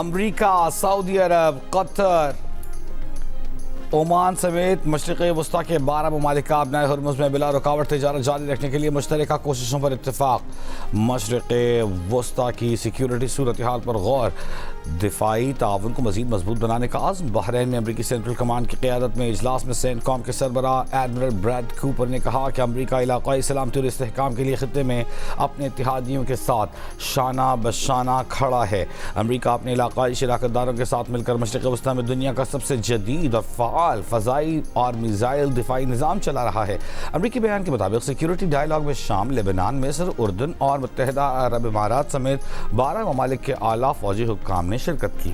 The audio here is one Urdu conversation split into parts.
امریکہ، سعودی عرب، قطر، عمان سمیت مشرق وسطی کے 12 ممالک کا ابنائے ہرمز میں بلا رکاوٹ تجارت جاری رکھنے کے لیے مشترکہ کوششوں پر اتفاق۔ مشرق وسطی کی سیکیورٹی صورتحال پر غور، دفاعی تعاون کو مزید مضبوط بنانے کا عزم۔ بحرین میں امریکی سینٹرل کمانڈ کی قیادت میں اجلاس میں سینٹ کام کے سربراہ ایڈمرل بریڈ کوپر نے کہا کہ امریکہ علاقائی سلامتی اور استحکام کے لیے خطے میں اپنے اتحادیوں کے ساتھ شانہ بشانہ کھڑا ہے۔ امریکہ اپنے علاقائی شراکت داروں کے ساتھ مل کر مشرق وسطی میں دنیا کا سب سے جدید اور فعال فضائی اور میزائل دفاعی نظام چلا رہا ہے۔ امریکی بیان کے مطابق سیکیورٹی ڈائیلاگ میں شام، لبنان، مصر، اردن اور متحدہ عرب امارات سمیت 12 ممالک کے اعلیٰ فوجی حکام نے شرکت کی۔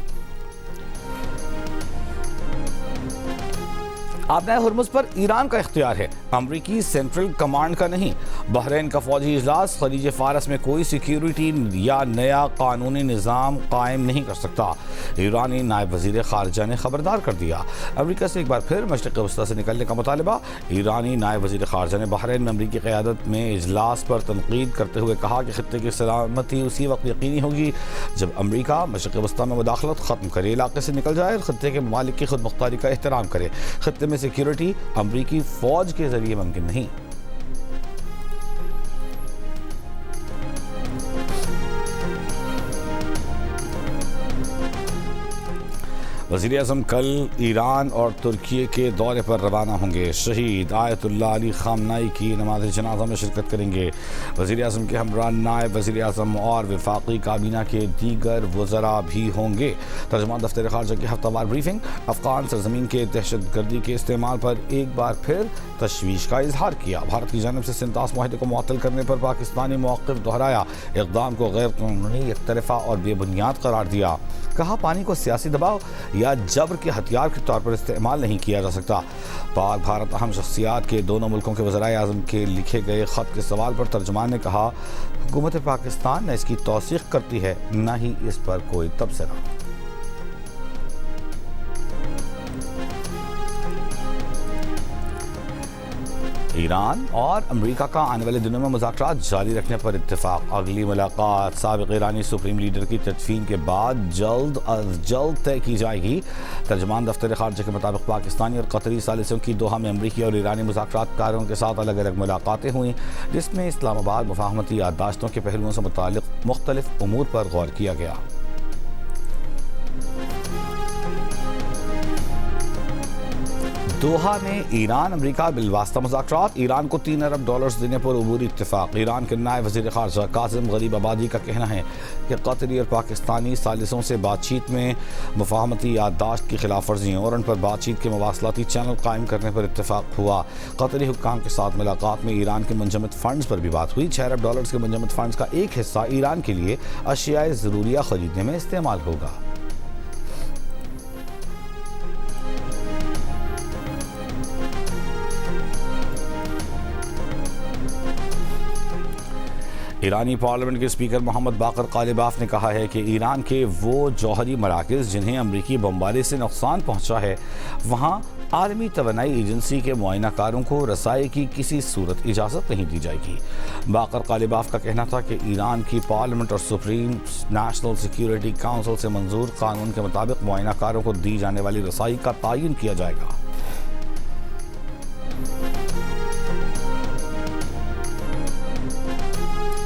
آبنائے ہرمز پر ایران کا اختیار ہے، امریکی سینٹرل کمانڈ کا نہیں۔ بحرین کا فوجی اجلاس خلیج فارس میں کوئی سیکیورٹی یا نیا قانونی نظام قائم نہیں کر سکتا، ایرانی نائب وزیر خارجہ نے خبردار کر دیا۔ امریکہ سے ایک بار پھر مشرق وسطی سے نکلنے کا مطالبہ۔ ایرانی نائب وزیر خارجہ نے بحرین میں امریکی قیادت میں اجلاس پر تنقید کرتے ہوئے کہا کہ خطے کی سلامتی اسی وقت یقینی ہوگی جب امریکہ مشرق وسطی میں مداخلت ختم کرے، علاقے سے نکل جائے اور خطے کے ممالک کی خود مختاری کا احترام کرے۔ خطے میں سیکیورٹی امریکی فوج کے ذریعے ممکن نہیں۔ وزیر اعظم کل ایران اور ترکی کے دورے پر روانہ ہوں گے۔ شہید آیت اللہ علی خامنائی کی نماز جنازہ میں شرکت کریں گے۔ وزیر اعظم کے ہمراہ نائب وزیر اعظم اور وفاقی کابینہ کے دیگر وزراء بھی ہوں گے۔ ترجمان دفتر خارجہ کی ہفتہ وار بریفنگ۔ افغان سرزمین کے دہشت گردی کے استعمال پر ایک بار پھر تشویش کا اظہار کیا۔ بھارت کی جانب سے سنتاس معاہدے کو معطل کرنے پر پاکستانی موقف دہرایا، اقدام کو غیر قانونی، یک طرفہ اور بے بنیاد قرار دیا۔ کہا پانی کو سیاسی دباؤ یا جبر کے ہتھیار کے طور پر استعمال نہیں کیا جا سکتا۔ پاک بھارت اہم شخصیات کے دونوں ملکوں کے وزرائے اعظم کے لکھے گئے خط کے سوال پر ترجمان نے کہا، حکومت پاکستان نہ اس کی توثیق کرتی ہے نہ ہی اس پر کوئی تبصرہ۔ ایران اور امریکہ کا آنے والے دنوں میں مذاکرات جاری رکھنے پر اتفاق۔ اگلی ملاقات سابق ایرانی سپریم لیڈر کی تدفین کے بعد جلد از جلد طے کی جائے گی۔ ترجمان دفتر خارجہ کے مطابق پاکستانی اور قطری ثالثوں کی دوحہ میں امریکی اور ایرانی مذاکرات کاروں کے ساتھ الگ الگ ملاقاتیں ہوئیں، جس میں اسلام آباد مفاہمتی یادداشتوں کے پہلوؤں سے متعلق مختلف امور پر غور کیا گیا۔ دوحہ میں ایران امریکہ بالواسطہ مذاکرات۔ ایران کو $3 ارب دینے پر عبوری اتفاق۔ ایران کے نائب وزیر خارجہ قاسم غریب آبادی کا کہنا ہے کہ قطری اور پاکستانی ثالثوں سے بات چیت میں مفاہمتی یادداشت کی خلاف ورزیوں اور ان پر بات چیت کے مواصلاتی چینل قائم کرنے پر اتفاق ہوا۔ قطری حکام کے ساتھ ملاقات میں ایران کے منجمد فنڈز پر بھی بات ہوئی۔ $6 ارب کے منجمد فنڈز کا ایک حصہ ایران کے لیے اشیاء ضروریہ خریدنے میں استعمال ہوگا۔ ایرانی پارلیمنٹ کے اسپیکر محمد باقر قالباف نے کہا ہے کہ ایران کے وہ جوہری مراکز جنہیں امریکی بمباری سے نقصان پہنچا ہے، وہاں عالمی توانائی ایجنسی کے معائنہ کاروں کو رسائی کی کسی صورت اجازت نہیں دی جائے گی۔ باقر قالباف کا کہنا تھا کہ ایران کی پارلیمنٹ اور سپریم نیشنل سیکیورٹی کونسل سے منظور قانون کے مطابق معائنہ کاروں کو دی جانے والی رسائی کا تعین کیا جائے گا۔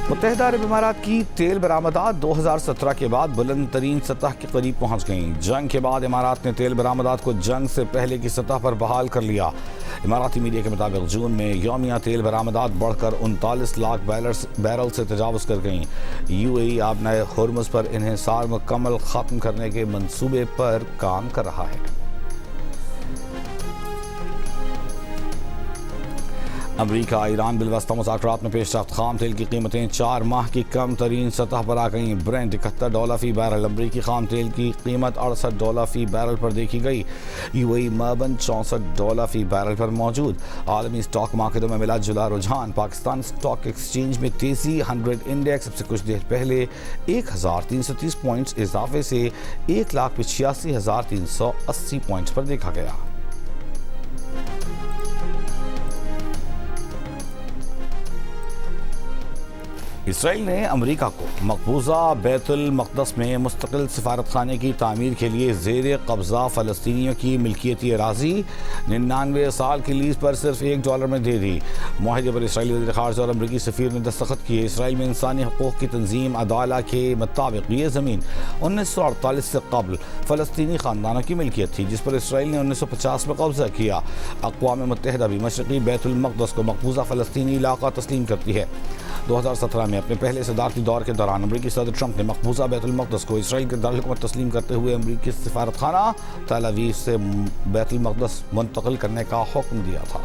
متحدہ عرب امارات کی تیل برآمدات 2017 کے بعد بلند ترین سطح کے قریب پہنچ گئیں۔ جنگ کے بعد امارات نے تیل برآمدات کو جنگ سے پہلے کی سطح پر بحال کر لیا۔ اماراتی میڈیا کے مطابق جون میں یومیہ تیل برآمدات بڑھ کر 39 لاکھ بیرل سے تجاوز کر گئیں۔ یو اے ای آبنائے ہرمز پر انحصار مکمل ختم کرنے کے منصوبے پر کام کر رہا ہے۔ امریکہ ایران بالواسطہ مذاکرات میں پیش رفت۔ خام تیل کی قیمتیں 4 ماہ کی کم ترین سطح پر آ گئیں۔ برنٹ $71 فی بیرل، امریکی خام تیل کی قیمت $68 فی بیرل پر دیکھی گئی۔ یو اے ای مربن $64 فی بیرل پر موجود۔ عالمی اسٹاک مارکیٹوں میں ملا جلا رجحان۔ پاکستان اسٹاک ایکسچینج میں تیزی، 100 انڈیکس اب سے کچھ دیر پہلے 1330 پوائنٹس اضافے سے 1,85,380 پوائنٹس پر دیکھا گیا۔ اسرائیل نے امریکہ کو مقبوضہ بیت المقدس میں مستقل سفارت خانے کی تعمیر کے لیے زیر قبضہ فلسطینیوں کی ملکیتی اراضی 99 سال کی لیز پر صرف $1 میں دے دی۔ معاہدے پر اسرائیلی وزیر خارجہ اور امریکی سفیر نے دستخط کیے۔ اسرائیل میں انسانی حقوق کی تنظیم عدالہ کے مطابق یہ زمین 1948 سے قبل فلسطینی خاندانوں کی ملکیت تھی، جس پر اسرائیل نے 1950 میں قبضہ کیا۔ اقوام متحدہ بھی مشرقی بیت المقدس کو مقبوضہ فلسطینی علاقہ تسلیم کرتی ہے۔ 2017 میں اپنے پہلے صدارتی دور کے دوران امریکی صدر ٹرمپ نے مقبوضہ بیت المقدس کو اسرائیل کے دارالحکومت تسلیم کرتے ہوئے امریکی سفارت خانہ تل ابیب سے بیت المقدس منتقل کرنے کا حکم دیا تھا۔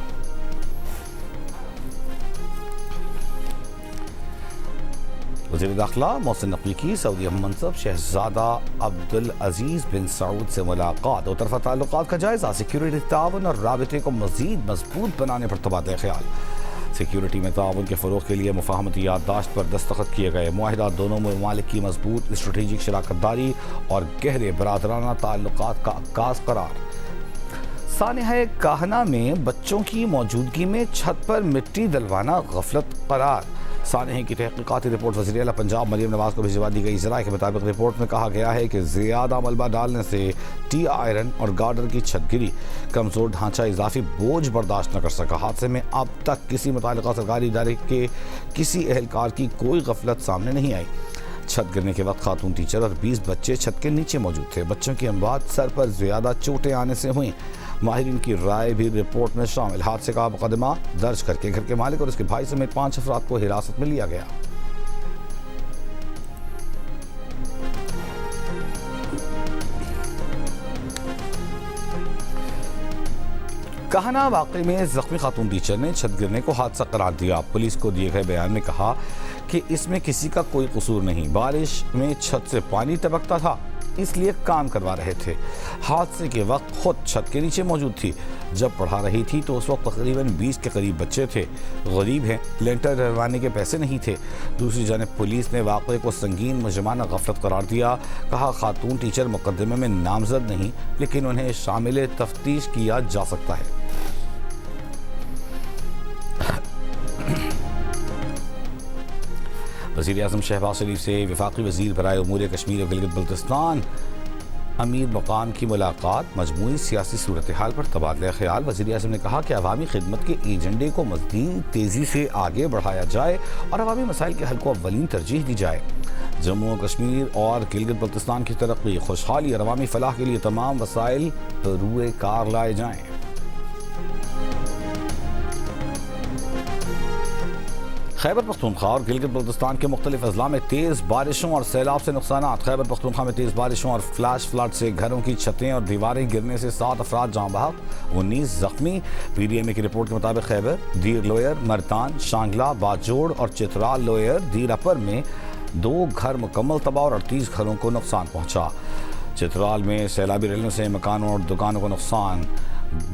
وزیر داخلہ محسن نقوی کی سعودی ہم منصب شہزادہ عبدالعزیز بن سعود سے ملاقات، دو طرفہ تعلقات کا جائزہ، سیکیورٹی تعاون اور رابطے کو مزید مضبوط بنانے پر تبادلہ خیال۔ سیکیورٹی میں تعاون کے فروغ کے لیے مفاہمتی یادداشت پر دستخط کیے گئے۔ معاہدہ دونوں ممالک کی مضبوط اسٹریٹجک شراکت داری اور گہرے برادرانہ تعلقات کا عکاس قرار۔ سانحہ کاہنہ میں بچوں کی موجودگی میں چھت پر مٹی ڈلوانا غفلت قرار۔ سانحے کی تحقیقاتی رپورٹ وزیر اعلیٰ پنجاب مریم نواز کو بھجوا دی گئی۔ ذرائع کے مطابق رپورٹ میں کہا گیا ہے کہ زیادہ ملبہ ڈالنے سے ٹی آئرن اور گارڈر کی چھت گری، کمزور ڈھانچہ اضافی بوجھ برداشت نہ کر سکا۔ حادثے میں اب تک کسی متعلقہ سرکاری ادارے کے کسی اہلکار کی کوئی غفلت سامنے نہیں آئی۔ چھت گرنے کے وقت خاتون ٹیچر اور 20 بچے چھت کے نیچے موجود تھے۔ بچوں کی اموات سر پر زیادہ چوٹیں آنے سے ہوئیں۔ ماہرین کی رائے بھی رپورٹ میں شامل۔ حادثے کا مقدمہ درج کر کے گھر کے مالک اور اس کے بھائی سمیت 5 افراد کو حراست میں لیا گیا۔ کاہنہ واقعے میں زخمی خاتون ٹیچر نے چھت گرنے کو حادثہ قرار دیا۔ پولیس کو دیے گئے بیان میں کہا کہ اس میں کسی کا کوئی قصور نہیں، بارش میں چھت سے پانی ٹپکتا تھا، اس لیے کام کروا رہے تھے۔ حادثے کے وقت خود چھت کے نیچے موجود تھی۔ جب پڑھا رہی تھی تو اس وقت تقریباً 20 کے قریب بچے تھے۔ غریب ہیں، لینٹر ڈلوانے کے پیسے نہیں تھے۔ دوسری جانب پولیس نے واقعے کو سنگین مجرمانہ غفلت قرار دیا۔ کہا خاتون ٹیچر مقدمے میں نامزد نہیں، لیکن انہیں شامل تفتیش کیا جا سکتا ہے۔ وزیر اعظم شہباز شریف سے وفاقی وزیر برائے امور کشمیر اور گلگت بلتستان امیر مقام کی ملاقات، مجموعی سیاسی صورتحال پر تبادلہ خیال۔ وزیر اعظم نے کہا کہ عوامی خدمت کے ایجنڈے کو مزید تیزی سے آگے بڑھایا جائے اور عوامی مسائل کے حل کو اولین ترجیح دی جائے۔ جموں و کشمیر اور گلگت بلتستان کی ترقی، خوشحالی اور عوامی فلاح کے لیے تمام وسائل روئے کار لائے جائیں۔ خیبر پختونخوا اور گلگت بلتستان کے مختلف اضلاع میں تیز بارشوں اور سیلاب سے نقصانات۔ خیبر پختونخوا میں تیز بارشوں اور فلیش فلڈ سے گھروں کی چھتیں اور دیواریں گرنے سے 7 افراد جاں بحق، 19 زخمی۔ پی ڈی ایم اے کی رپورٹ کے مطابق خیبر، دیر لوئر، مرتان، شانگلہ، باجوڑ اور چترال لوئر، دیر اپر میں 2 گھر مکمل تباہ اور 38 گھروں کو نقصان پہنچا۔ چترال میں سیلابی ریلوں سے مکانوں اور دکانوں کو نقصان۔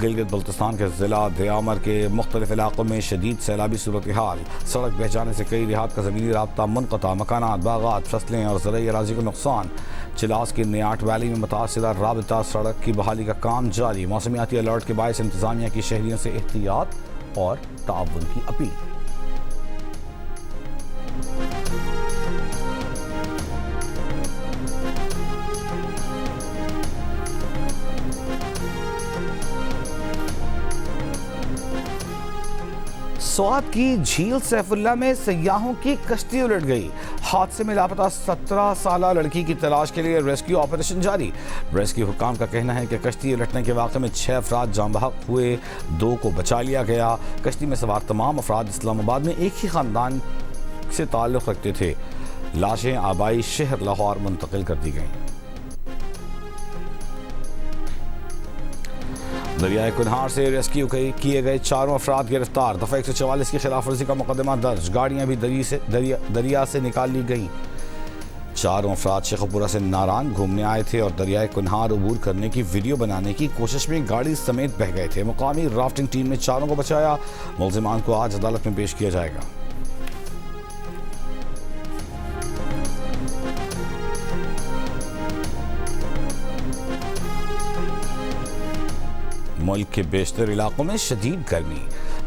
گلگت بلتستان کے ضلع دیامر کے مختلف علاقوں میں شدید سیلابی صورتحال، سڑک بہہ جانے سے کئی دیہات کا زمینی رابطہ منقطع، مکانات، باغات، فصلیں اور زرعی اراضی کو نقصان۔ چلاس کی نیاٹ ویلی میں متاثرہ رابطہ سڑک کی بحالی کا کام جاری۔ موسمیاتی الرٹ کے باعث انتظامیہ کی شہریوں سے احتیاط اور تعاون کی اپیل۔ سوات کی جھیل سیف اللہ میں سیاحوں کی کشتی الٹ گئی۔ حادثے میں لاپتہ 17 سالہ لڑکی کی تلاش کے لیے ریسکیو آپریشن جاری۔ ریسکیو حکام کا کہنا ہے کہ کشتی الٹنے کے واقعے میں 6 افراد جاں بحق ہوئے، 2 کو بچا لیا گیا۔ کشتی میں سوار تمام افراد اسلام آباد میں ایک ہی خاندان سے تعلق رکھتے تھے۔ لاشیں آبائی شہر لاہور منتقل کر دی گئیں۔ دریائے کنہار سے ریسکیو کیے گئے 4 افراد گرفتار۔ دفعہ 144 کی خلاف ورزی کا مقدمہ درج۔ گاڑیاں بھی دریا سے نکال لی گئیں۔ 4 افراد شیخ پورہ سے ناران گھومنے آئے تھے اور دریائے کنہار عبور کرنے کی ویڈیو بنانے کی کوشش میں گاڑی سمیت بہہ گئے تھے۔ مقامی رافٹنگ ٹیم نے 4 کو بچایا۔ ملزمان کو آج عدالت میں پیش کیا جائے گا۔ ملک کے بیشتر علاقوں میں شدید گرمی۔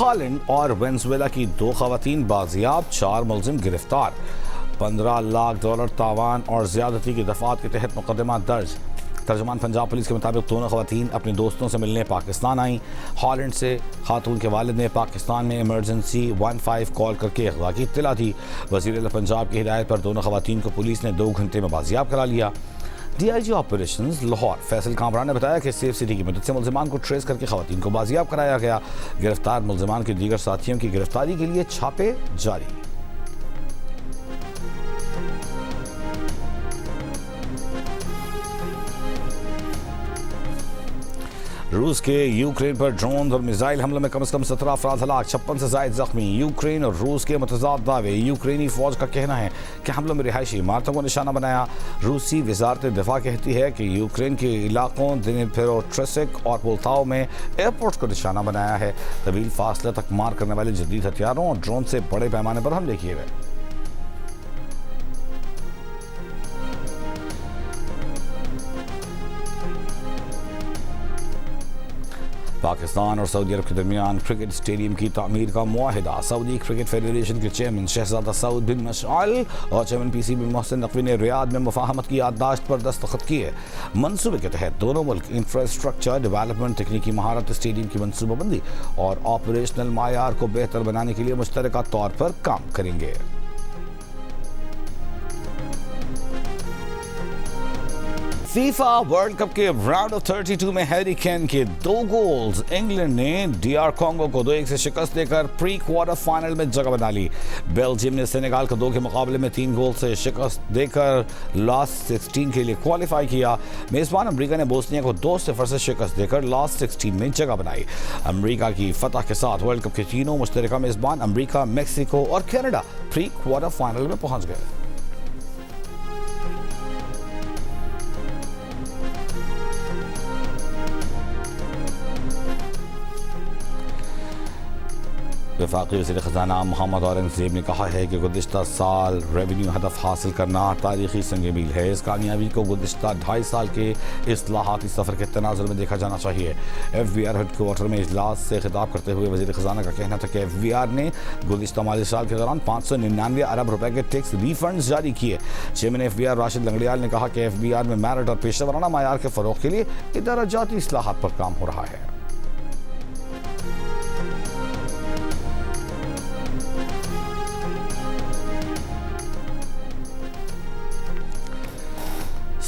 ہالینڈ اور وینزویلا کی 2 خواتین بازیاب، 4 ملزم گرفتار، $15 لاکھ تاوان اور زیادتی کی دفعات کے تحت مقدمہ درج۔ ترجمان پنجاب پولیس کے مطابق دونوں خواتین اپنے دوستوں سے ملنے پاکستان آئیں۔ ہالینڈ سے خاتون کے والد نے پاکستان میں ایمرجنسی 15 کال کر کے اغوا کی اطلاع دی۔ وزیر اعلیٰ پنجاب کی ہدایت پر دونوں خواتین کو پولیس نے 2 گھنٹے میں بازیاب کرا لیا۔ D I G operations Lahore Faisal Kamran نے بتایا کہ سیف سٹی کی مدد سے ملزمان کو ٹریس کر کے خواتین کو بازیاب کرایا گیا۔ گرفتار ملزمان کے دیگر ساتھیوں کی گرفتاری کے لیے چھاپے جاری۔ روس کے یوکرین پر ڈرون اور میزائل حملوں میں کم از کم 17 افراد ہلاک، 56 سے زائد زخمی۔ یوکرین اور روس کے متضاد دعوے۔ یوکرینی فوج کا کہنا ہے کہ حملوں میں رہائشی عمارتوں کو نشانہ بنایا۔ روسی وزارت دفاع کہتی ہے کہ یوکرین کے علاقوں دنیپروٹروٹسک اور پولتاؤ میں ایئرپورٹ کو نشانہ بنایا ہے۔ طویل فاصلے تک مار کرنے والے جدید ہتھیاروں اور ڈرون سے بڑے پیمانے پر حملے کیے گئے۔ پاکستان اور سعودی عرب کے درمیان کرکٹ اسٹیڈیم کی تعمیر کا معاہدہ۔ سعودی کرکٹ فیڈریشن کے چیئرمین شہزادہ سعود بن مشعل اور chairman P C B Mohsin Naqvi نے ریاض میں مفاہمت کی یادداشت پر دستخط کیے۔ منصوبے کے تحت دونوں ملک انفراسٹرکچر ڈیولپمنٹ، تکنیکی مہارت، اسٹیڈیم کی منصوبہ بندی اور آپریشنل معیار کو بہتر بنانے کے لیے مشترکہ طور پر کام کریں گے۔ فیفا ورلڈ کپ کے راؤنڈ آف 32 میں ہیری کین کے 2 گولز انگلینڈ نے ڈی آر کانگو کو 2-1 سے شکست دے کر پری کوارٹر فائنل میں جگہ بنا لی۔ بیلجیم نے سینیگال کو 2 کے مقابلے میں 3 گول سے شکست دے کر لاسٹ 16 کے لیے کوالیفائی کیا۔ میزبان امریکہ نے بوسنیا کو 2-0 سے شکست دے کر لاسٹ 16 میں جگہ بنائی۔ امریکہ کی فتح کے ساتھ ورلڈ کپ کے تینوں مشترکہ میزبان امریکہ، میکسیکو اور کینیڈا پری کوارٹر فائنل میں پہنچ گئے۔ وفاقی وزیر خزانہ محمد اورنگزیب نے کہا ہے کہ گزشتہ سال ریونیو ہدف حاصل کرنا تاریخی سنگ میل ہے۔ اس کامیابی کو گزشتہ 2.5 سال کے اصلاحاتی سفر کے تناظر میں دیکھا جانا چاہیے۔ F B R headquarter میں اجلاس سے خطاب کرتے ہوئے وزیر خزانہ کا کہنا تھا کہ ایف بی آر نے گزشتہ مالی سال کے دوران 599 ارب روپے کے ٹیکس ریفنڈز جاری کیے۔ Chairman F B R Rashid Langrial نے کہا کہ ایف بی آر میں میرٹ اور پیشہ ورانہ معیار کے فروغ کے لیے ادارہ جاتی اصلاحات پر کام ہو رہا ہے۔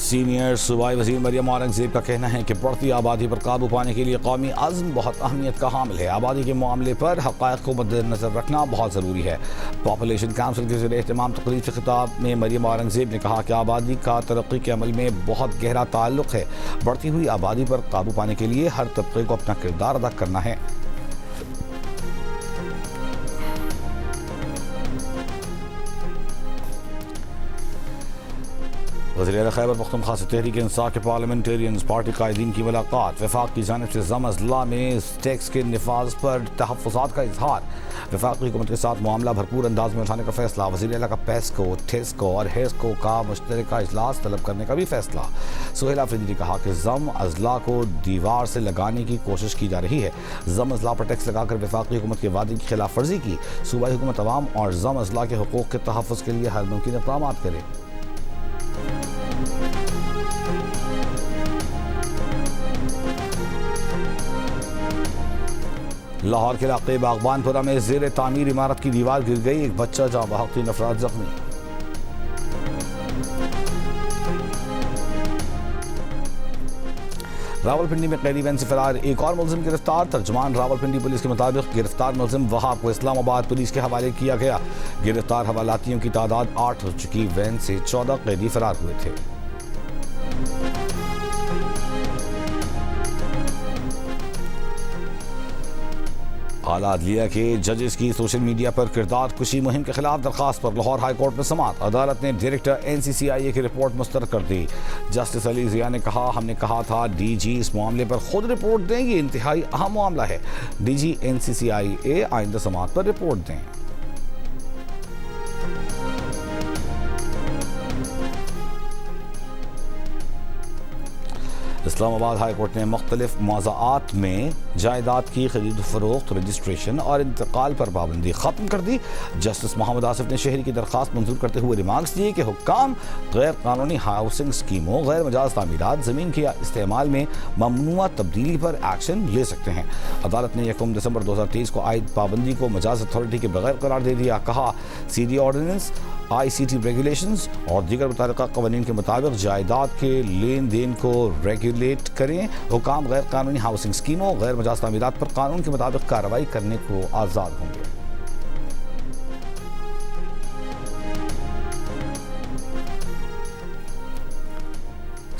سینئر صوبائی وزیر مریم اورنگزیب کا کہنا ہے کہ بڑھتی آبادی پر قابو پانے کے لیے قومی عزم بہت اہمیت کا حامل ہے۔ آبادی کے معاملے پر حقائق کو مد نظر رکھنا بہت ضروری ہے۔ پاپولیشن کونسل کے زیر اہتمام تقریب سے خطاب میں مریم اورنگزیب نے کہا کہ آبادی کا ترقی کے عمل میں بہت گہرا تعلق ہے۔ بڑھتی ہوئی آبادی پر قابو پانے کے لیے ہر طبقے کو اپنا کردار ادا کرنا ہے۔ وزیر اعلیٰ خیبر پختونخوا سے تحریک انصاف کے پارلیمنٹیرینز پارٹی قائدین کی ملاقات۔ وفاق کی جانب سے ضم اضلاع میں ٹیکس کے نفاذ پر تحفظات کا اظہار۔ وفاقی حکومت کے ساتھ معاملہ بھرپور انداز میں اٹھانے کا فیصلہ۔ وزیر اعلیٰ کا پیسکو، ٹیسکو اور ہیسکو کا مشترکہ اجلاس طلب کرنے کا بھی فیصلہ۔ سہیل آفریدی نے کہا کہ ضم اضلاع کو دیوار سے لگانے کی کوشش کی جا رہی ہے۔ ضم اضلاع پر ٹیکس لگا کر وفاقی حکومت کے وعدے کی خلاف ورزی کی۔ صوبائی حکومت عوام اور ضم اضلاع کے حقوق کے تحفظ کے لیے ہر ممکن اقدامات کرے۔ لاہور کے علاقے باغبان پورہ میں زیر تعمیر عمارت کی دیوار گر گئی، ایک بچہ جاں بحق، 3 افراد زخمی۔ راولپنڈی میں قیدی وین سے فرار ایک اور ملزم گرفتار۔ ترجمان راولپنڈی پولیس کے مطابق گرفتار ملزم وہاب کو اسلام آباد پولیس کے حوالے کیا گیا۔ گرفتار حوالاتیوں کی تعداد 8 ہو چکی۔ وین سے 14 قیدی فرار ہوئے تھے۔ اعلیٰ عدلیہ کے ججز کی سوشل میڈیا پر کردار کشی مہم کے خلاف درخواست پر لاہور ہائی کورٹ میں سماعت۔ عدالت نے ڈائریکٹر NCCIA کی رپورٹ مسترد کر دی۔ جسٹس علی ضیاء نے کہا، ہم نے کہا تھا ڈی جی اس معاملے پر خود رپورٹ دیں، یہ انتہائی اہم معاملہ ہے۔ ڈی جی NCCIA آئندہ سماعت پر رپورٹ دیں۔ اسلام آباد ہائی کورٹ نے مختلف موضوعات میں جائیداد کی خرید و فروخت، رجسٹریشن اور انتقال پر پابندی ختم کر دی۔ جسٹس محمد آصف نے شہری کی درخواست منظور کرتے ہوئے ریمارکس دیے کہ حکام غیر قانونی ہاؤسنگ اسکیموں، غیر مجاز تعمیرات، زمین کے استعمال میں ممنوعہ تبدیلی پر ایکشن لے سکتے ہیں۔ عدالت نے 1 دسمبر 2023 کو عائد پابندی کو مجاز اتھارٹی کے بغیر قرار دے دیا۔ کہا سی ڈی آرڈیننس، آئی سی ٹی ریگولیشنز اور دیگر متعلقہ قوانین کے مطابق جائیداد کے لین دین کو ریگولیٹ کریں۔ حکام غیر قانونی ہاؤسنگ اسکیموں، غیر مجاز تعمیرات پر قانون کے مطابق کارروائی کرنے کو آزاد ہوں گے۔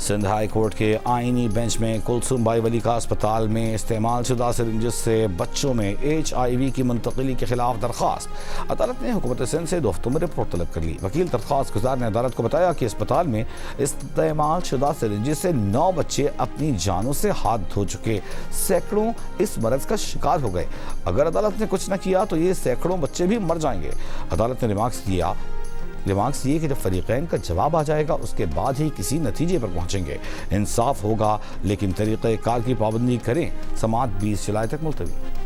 سندھ ہائی کورٹ کے آئینی بینچ میں کلثوم بائی ولی کا اسپتال میں استعمال شدہ سرنجز سے بچوں میں HIV کی منتقلی کے خلاف درخواست۔ عدالت نے حکومت سندھ سے 2 ہفتوں میں رپورٹ طلب کر لی۔ وکیل درخواست گزار نے عدالت کو بتایا کہ اسپتال میں استعمال شدہ سرنجز سے 9 بچے اپنی جانوں سے ہاتھ دھو چکے، سینکڑوں اس مرض کا شکار ہو گئے۔ اگر عدالت نے کچھ نہ کیا تو یہ سینکڑوں بچے بھی مر جائیں گے۔ عدالت نے ریمارکس یہ کہ جب فریقین کا جواب آ جائے گا اس کے بعد ہی کسی نتیجے پر پہنچیں گے۔ انصاف ہوگا لیکن طریقہ کار کی پابندی کریں۔ سماعت 20 جولائی تک ملتوی۔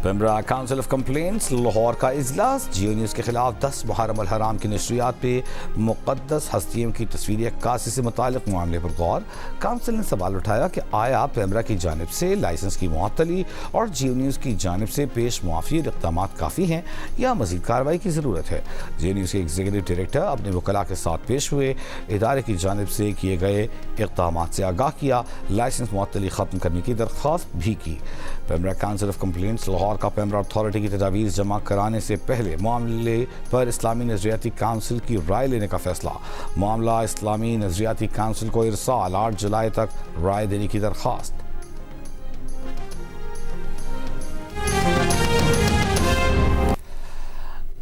PEMRA council of complaints Lahore کا اجلاس۔ جیو نیوز کے خلاف 10 محرم الحرام کی نشریات پہ مقدس ہستیوں کی تصویر عکاسی سے متعلق معاملے پر غور۔ کاؤنسل نے سوال اٹھایا کہ آیا پیمرا کی جانب سے لائسنس کی معطلی اور جیو نیوز کی جانب سے پیش معافی اقدامات کافی ہیں یا مزید کارروائی کی ضرورت ہے؟ جیو نیوز کے ایگزیکٹو ڈائریکٹر اپنے وکلاء کے ساتھ پیش ہوئے، ادارے کی جانب سے کیے گئے اقدامات سے آگاہ کیا، لائسنس معطلی ختم کرنے کی درخواست بھی کی۔ PEMRA council of complaints Lahore کا پیمرا اتھارٹی کی تجاویز جمع کرانے سے پہلے معاملے پر اسلامی نظریاتی کاؤنسل کی رائے لینے کا فیصلہ۔ معاملہ اسلامی نظریاتی کاؤنسل کو ارسال، 8 جولائی تک رائے دینے کی درخواست۔